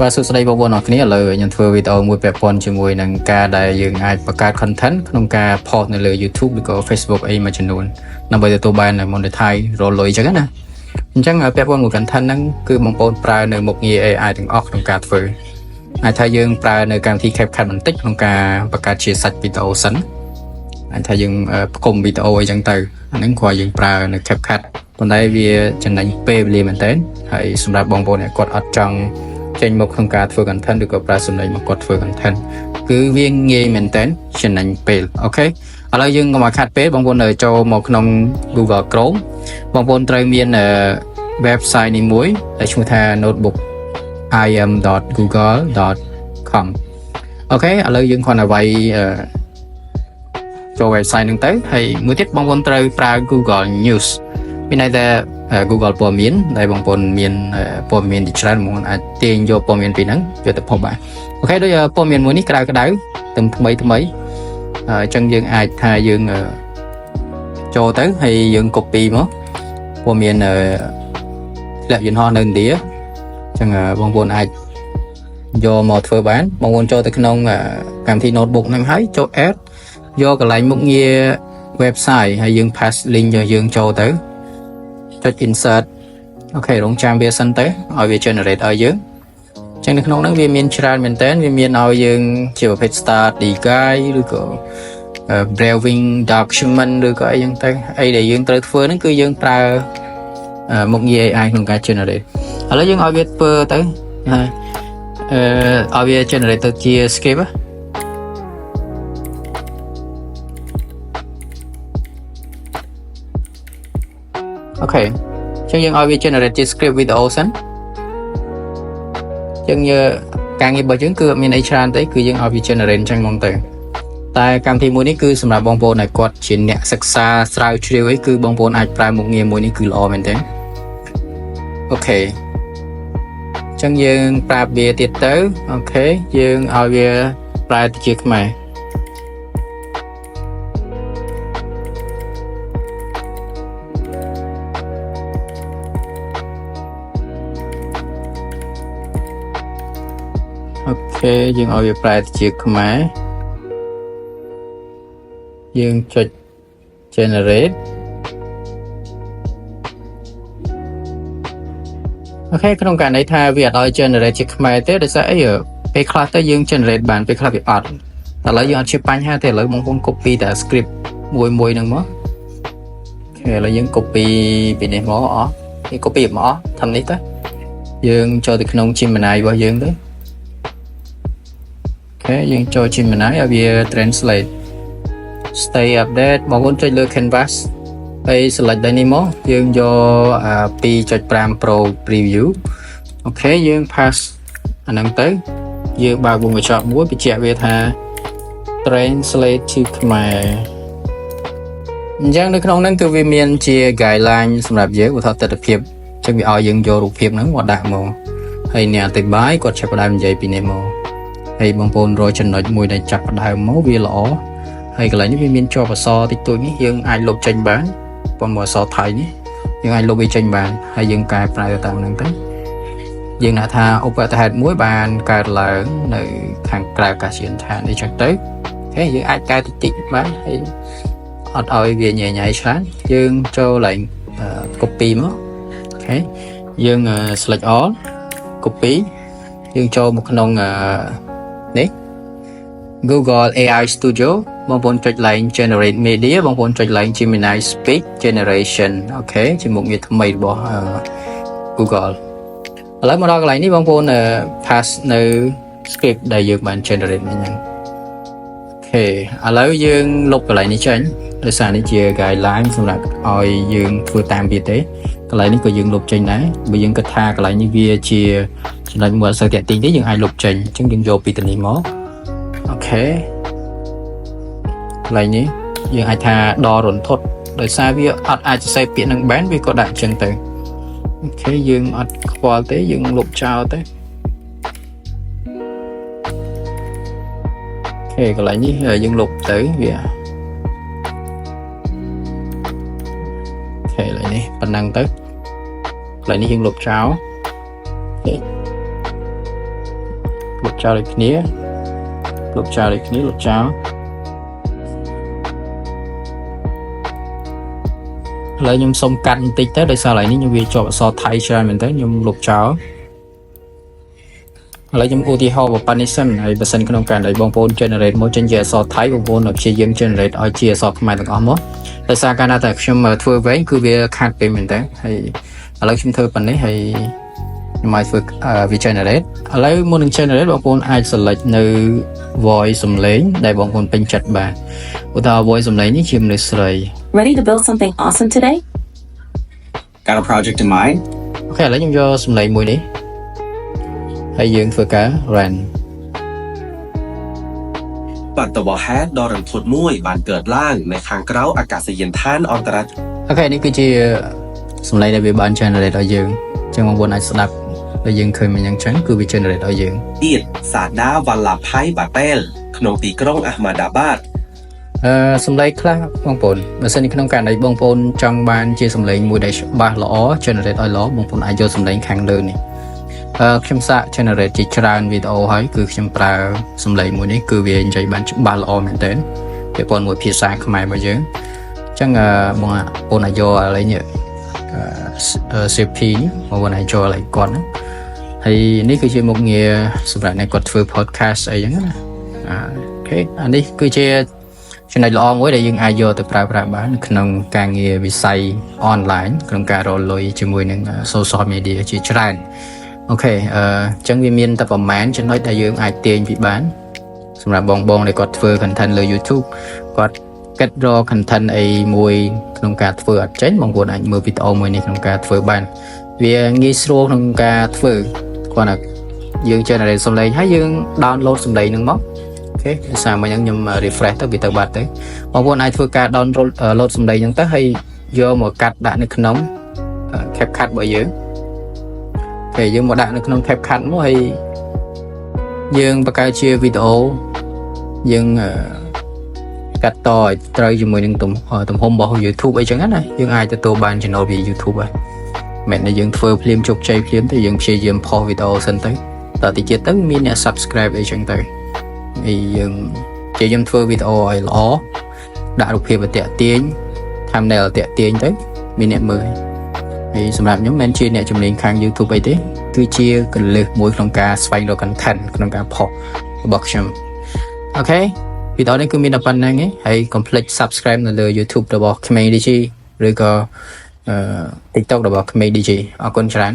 và sự đây bao nó kia là nhận thừa video mùi bẹp pon chỉ mùi nâng ca đại dương aiประกาศ content ក្នុងការ post នៅលើ YouTube ឬក៏ Facebook អីមួយចំនួនដើម្បីទទួលបាន monetize រលុយចឹងណាអញ្ចឹងពាក់ព័ន្ធមួយ content ហ្នឹងគឺបងប្អូនប្រើនៅមុខងារ AI ទាំងអស់ក្នុងការធ្វើអាចថាយើងប្រើនៅកម្មវិធី CapCut បន្តិចក្នុងការបង្កើតជាសាច់វីដេអូសិនអាចថាយើងផ្គុំវីដេអូអីចឹងទៅអាហ្នឹងគ្រាន់យើងប្រើនៅ CapCut ប៉ុន្តែវាចំណេញពេលវេលាមែនតើហើយសម្រាប់បងប្អូនអ្នកគាត់អត់ចង់ចេញមកក្នុងការធ្វើ content ឬក៏ប្រើសំឡេងមកគាត់ធ្វើ content គឺវាងាយមែនតើចំណេញពេលអូខេឥឡូវយើងកុំឲ្យខាត់ពេលបងប្អូនចូលមកក្នុង Google Chrome បងប្អូនត្រូវមាន website នេះមួយដែលឈ្មោះថា notebook im.google.com អូខេឥឡូវយើងគ្រាន់តែវាយចូល website ហ្នឹងទៅហើយមួយទៀតបងប្អូនត្រូវប្រើ Google News មានន័យថា Google ព័ត៌មានដែលបងប្អូនមានព័ត៌មានជាច្រើនបងប្អូនអាចទាញយកព័ត៌មានពីហ្នឹងយកទៅផុសបានអូខេដូចព័ត៌មានមួយនេះក្តៅទំថ្មីអញ្ចឹងយើងអាចថាយើងចូលទៅហើយយើង copy មកព័ត៌មានធ្លាក់យន្តហោះនៅឥណ្ឌាអញ្ចឹងបងប្អូនអាចយកមកធ្វើបានបងប្អូនចូលទៅក្នុងកម្មវិធី notebook ហ្នឹងហើយចូល add យកកន្លែងមុខងារ website ហើយយើង pass link យកយើងចូលទៅចុច insert អូខេរងចាំវាសិនទៅឲ្យវា generate ឲ្យយើងអញ្ចឹងនៅក្នុងហ្នឹងវាមានច្រើនមែនតើវាមានឲ្យយើងជាប្រភេទ study guide ឬក៏ browsing document ឬក៏អីចឹងទៅអីដែលយើងត្រូវធ្វើហ្នឹងគឺយើងប្រើមុខងារ AI ក្នុងការ generate ឥឡូវយើងឲ្យវាធ្វើទៅឲ្យវា generate ទៅជា script អូខេអញ្ចឹងយើងឲ្យវា generate ជា script video សិនអញ្ចឹងការងាររបស់យើងគឺអត់មានអីច្រើនទេគឺយើងឲ្យវា generate អញ្ចឹងហ្មងទៅតែកម្មវិធីមួយនេះគឺសម្រាប់បងប្អូនដែលគាត់ជាអ្នកសិក្សាស្រាវជ្រាវអីគឺបងប្អូនអាចប្រើមុខងារមួយនេះគឺល្អមែនទេអូខេអញ្ចឹងយើងប្រាប់វាទៀតទៅអូខេយើងឲ្យវាប្រែទៅជាខ្មែរអូខេយើងឲ្យវាប្រែទៅជាខ្មែរយើងចុច generate អូខេក្នុងករណីថាវាអត់ឲ្យ generate ជាខ្មែរទេដោយសារអីពេលខ្លះទៅយើង generate បានពេលខ្លះវាអត់តែឥឡូវយើងអត់ជាបញ្ហាទេឥឡូវបងប្អូន copy តែ script មួយហ្នឹងមកអូខេឥឡូវយើង copy ពីនេះមកអស់នេះ copy មកអស់ធ្វើនេះទៅយើងចូលទៅក្នុង Gemini របស់យើងទៅអូខេយើងចូល Gemini ឲ្យវា translate stay update បងប្អូនចុចលើ canvas ហើយ select đâyនេះមកយើងយក 2.5 Pro preview អូខេយើង pass អាហ្នឹងទៅយើងបើកវងកញ្ចក់មួយបញ្ជាក់វាថា translate ជាខ្មែរអញ្ចឹងនៅក្នុងហ្នឹងគឺវាមានជា guideline សម្រាប់យើងឧទាហរណ៍ទស្សនវិជ្ជាអញ្ចឹងវាឲ្យយើងយករូបភាពហ្នឹងមកដាក់មកហើយអ្នកអធិប្បាយគាត់ចាប់ផ្ដើមនិយាយពីនេះមកហើយបងប្អូនរកចំណុចមួយដែលចាប់ផ្ដើមមកវាល្អហើយកន្លែងនេះវាមានជាប់អក្សរតិចតួចនេះយើងអាចលុបចេញបានប៉ុន្តែអក្សរថៃនេះយើងអាចលុបវាចេញបានហើយយើងកែប្រែទៅតាមហ្នឹងទៅយើងដាក់ថាឧបហេតុមួយបានកើតឡើងនៅខាងក្រៅអាកាសយានដ្ឋាននេះចឹងទៅអូខេយើងអាចកែតិចបានហើយអត់ឲ្យវាញ៉ៃច្រើនយើងចូលឡើង copy មកអូខេយើង select all copy យើងចូលមកក្នុងនេះ Google AI Studio បងប្អូនចុចឡើង generate media បងប្អូនចុចឡើង Gemini speech generation អូខេជាមុខងារថ្មីរបស់ Google ឥឡូវមកដល់កន្លែងនេះបងប្អូន pass នៅ script ដែលយើងបាន generate មិញហ្នឹងអូខេឥឡូវយើងលុបកន្លែងនេះចេញដោយសារនេះជា guideline សម្រាប់ឲ្យយើងធ្វើតាមវាទេកន្លែងនេះក៏យើងលុបចេញដែរបើយើងគិតថាកន្លែងនេះវាជាចំណុចមួយអត់សូវតាក់ទាញទេយើងអាចលុបចេញអញ្ចឹងយើងយកពីទីនេះមកអូខេកន្លែងនេះយើងអាចថាដរន្ធត់ដោយសារវាអត់អាចសរសេរពាក្យនឹងបានវាក៏ដាក់អញ្ចឹងទៅអូខេយើងអត់ខ្វល់ទេយើងលុបចោលទៅអូខេកន្លែងនេះយើងលុបទៅវាអូខេកន្លែងនេះ ប៉ុណ្ណឹងទៅកន្លែងនេះយើងលុបចោលអូខេ លុបចោលដូចគ្នាលុបចោលដូចគ្នាលុបចោលឥឡូវខ្ញុំសុំកាត់បន្តិចទៅដោយសារឡើយនេះខ្ញុំវាជាប់អក្សរថៃច្រើនមែនតើខ្ញុំលុបចោលឥឡូវខ្ញុំឧទាហរណ៍ប៉ុណ្នេះសិនហើយបើសិនក្នុងការដែលបងប្អូន generate មកចេញជាអក្សរថៃបងប្អូនព្យាយាម generate ឲ្យជាអក្សរខ្មែរទាំងអស់មកដោយសារកាលណាតែខ្ញុំធ្វើវែងគឺវាខាត់ពេកមែនតើហើយឥឡូវខ្ញុំធ្វើប៉ុណ្នេះហើយខ្ញុំឲ្យធ្វើវា generate ឥឡូវមុននឹង generate បងប្អូនអាច select នៅ voice សំឡេងដែលបងប្អូនពេញចិត្តបានឧទាហរណ៍ voice សំឡេងនេះជាមនុស្សស្រី Ready to build something awesome today? Got a project in mind? អូខេឥឡូវខ្ញុំយកសំឡេងមួយនេះហើយយើងធ្វើការ run បាត់តបហេតុដ៏រន្ធត់មួយបានកើតឡើងនៅខាងក្រៅអាកាសយានដ្ឋានអន្តរជាតិ អូខេនេះគឺជាសំឡេងដែលវាបាន generate ឲ្យយើងអញ្ចឹងបងប្អូនអាចស្ដាប់ដែលយើងឃើញមិនយ៉ាងចឹងគឺវា generate ឲ្យយើង ទៀតសាដាវ៉ាឡាផៃបាតែលក្នុងទីក្រុងអាហ្មាដាបាត សំឡេងខ្លះបងប្អូនបើសិនក្នុងករណីបងប្អូនចង់បានជាសំឡេងមួយដែលច្បាស់ល្អ generate ឲ្យល្អបងប្អូនអាចយកសំឡេងខាងលើនេះខ្ញុំសាក generate ជាច្រើនវីដេអូហើយគឺខ្ញុំប្រើសំឡេងមួយនេះគឺវានិយាយបានច្បាស់ល្អមែនទែនពាក់ព័ន្ធមួយភាសាខ្មែររបស់យើងអញ្ចឹងបងប្អូនអាចយកឥឡូវនេះCP នេះបងប្អូនអាចយកឥឡូវគាត់ហ្នឹងហើយនេះគឺជាមុខងារសម្រាប់អ្នកគាត់ធ្វើ podcast អីចឹងណាអូខេអានេះគឺជាចំណុចល្អមួយដែលយើងអាចយកទៅប្រើប្រាស់បានក្នុងការងារវិស័យ online ក្នុងការរកលុយជាមួយនឹង social media ជាច្រើនអូខេអញ្ចឹងវាមានតែប្រមាណចំណុចដែលយើងអាចទាញពីបានសម្រាប់បងដែលគាត់ធ្វើ content លើ YouTube គាត់គិតរក content អីមួយក្នុងការធ្វើអត់ចេញបងប្អូនអាចមើលវីដេអូមួយនេះក្នុងការធ្វើបានវាងាយស្រួលក្នុងការធ្វើគាត់ថាយើង generate សំឡេងហើយយើង download សំឡេងហ្នឹងមកអូខេដោយសារមកខ្ញុំ refresh ទៅវាទៅបាត់ទៅបងប្អូនអាចធ្វើការ download សំឡេងហ្នឹងទៅហើយយកមកកាត់ដាក់នៅក្នុង CapCut របស់យើងអូខេយើងមកដាក់នៅក្នុង CapCut មកហើយយើងបង្កើតជាវីដេអូយើងកាត់តឲ្យត្រូវជាមួយនឹងទំហំរបស់ YouTube អីចឹងណាយើងអាចទទួលបាន channel ពី YouTube ហើយមិនតែយើងធ្វើភ្លាមជោគជ័យភ្លាមទេយើងព្យាយាមផុសវីដេអូសិនទៅតទៅទៀតទៅមានអ្នក subscribe អីចឹងទៅហើយយើងព្យាយាមធ្វើវីដេអូឲ្យល្អដាក់រូបភាពឲ្យទាក់ទាញ thumbnail ទាក់ទាញទៅមានអ្នកមើលហើយសម្រាប់ខ្ញុំមិនជាអ្នកជំនាញខាង YouTube អីទេគឺជាកលឹះមួយក្នុងការស្វែងរក content ក្នុងការផុសរបស់ខ្ញុំអូខេវីដេអូនេះគឺមានតែប៉ុណ្្នឹងឯងហើយកុំភ្លេច subscribe នៅលើ YouTube របស់ Khmer Digi ឬក៏TikTok របស់ Khmer Digi អរគុណច្រើន